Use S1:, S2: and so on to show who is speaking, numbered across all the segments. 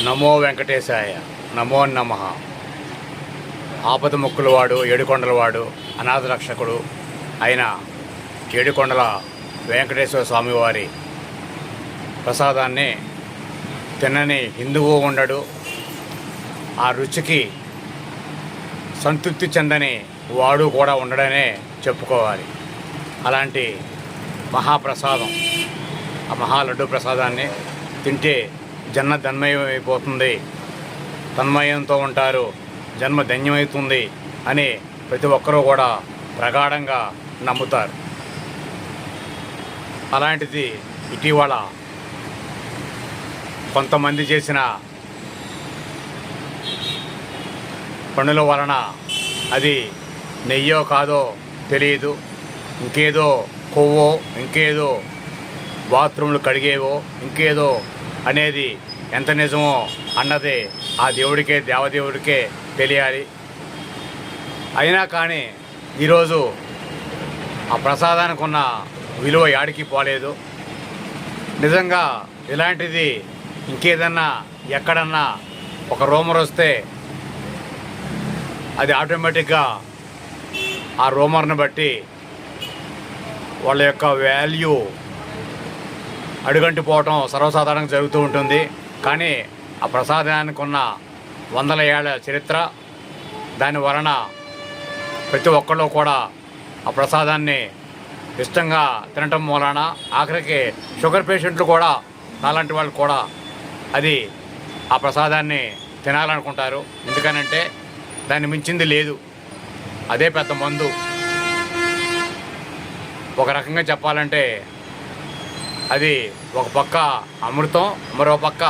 S1: నమో వెంకటేశాయ, నమో నమః. ఆపద ముక్కులవాడు, ఏడుకొండలవాడు, అనాథ రక్షకుడు అయిన ఏడుకొండల వెంకటేశ్వర స్వామివారి ప్రసాదాన్ని తినని హిందువు ఉండడు, ఆ రుచికి సంతృప్తి చెందని వాడు కూడా ఉండడనే చెప్పుకోవాలి. అలాంటి మహాప్రసాదం, ఆ మహాలడ్డు ప్రసాదాన్ని తింటే జన్మ ధన్మయమైపోతుంది, తన్మయంతో ఉంటారు, జన్మ ధన్యమవుతుంది అని ప్రతి ఒక్కరూ కూడా ప్రగాఢంగా నమ్ముతారు. అలాంటిది ఇటీవల కొంతమంది చేసిన పనుల వలన అది నెయ్యో కాదో తెలియదు, ఇంకేదో కొవ్వో, ఇంకేదో బాత్రూమ్లు కడిగేవో, ఇంకేదో అనేది ఎంత నిజమో అన్నది ఆ దేవుడికే, దేవదేవుడికే తెలియాలి. అయినా కానీ ఈరోజు ఆ ప్రసాదానికి ఉన్న విలువ యాడికి పోలేదు. నిజంగా ఇలాంటిది ఇంకేదన్నా ఎక్కడన్నా ఒక రూమర్ వస్తే అది ఆటోమేటిక్గా ఆ రూమర్ని బట్టి వాళ్ళ యొక్క వాల్యూ అడుగంటిపోవటం సర్వసాధారణంగా జరుగుతూ ఉంటుంది. కానీ ఆ ప్రసాదానికి ఉన్న వందల ఏళ్ల చరిత్ర, దాని వలన ప్రతి ఒక్కళ్ళు కూడా ఆ ప్రసాదాన్ని ఇష్టంగా తినటం మూలాన ఆఖరికి షుగర్ పేషెంట్లు కూడా, అలాంటి వాళ్ళు కూడా అది ఆ ప్రసాదాన్ని తినాలనుకుంటారు. ఎందుకనంటే దాన్ని మించింది లేదు, అదే పెద్ద మందు. ఒక రకంగా చెప్పాలంటే అది ఒక పక్క అమృతం, మరో పక్క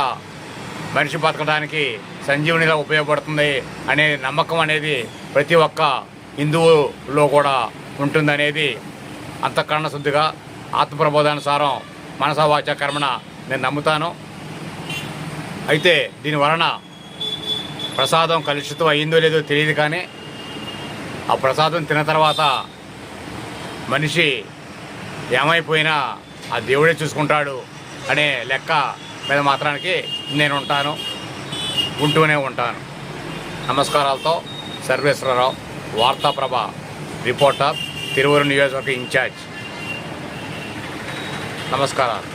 S1: మనిషి బతకడానికి సంజీవనిగా ఉపయోగపడుతుంది అనే నమ్మకం అనేది ప్రతి ఒక్క హిందువులో కూడా ఉంటుందనేది అంతఃకరణ శుద్ధిగా, ఆత్మప్రబోధానుసారం, మనసా వాచా కర్మణ నేను నమ్ముతాను. అయితే దీని వలన ప్రసాదం కలుషితం అయ్యిందో లేదో తెలియదు, కానీ ఆ ప్రసాదం తిన్న తర్వాత మనిషి ఏమైపోయినా ఆ దేవుడే చూసుకుంటాడు అనే లెక్క మీద మాత్రానికి నేను ఉంటాను, ఉంటూనే ఉంటాను. నమస్కారాలతో సర్వేశ్వరరావు, వార్తాప్రభ రిపోర్టర్, తిరువూరు నియోజకవర్గ ఇన్ఛార్జ్. నమస్కారాలు.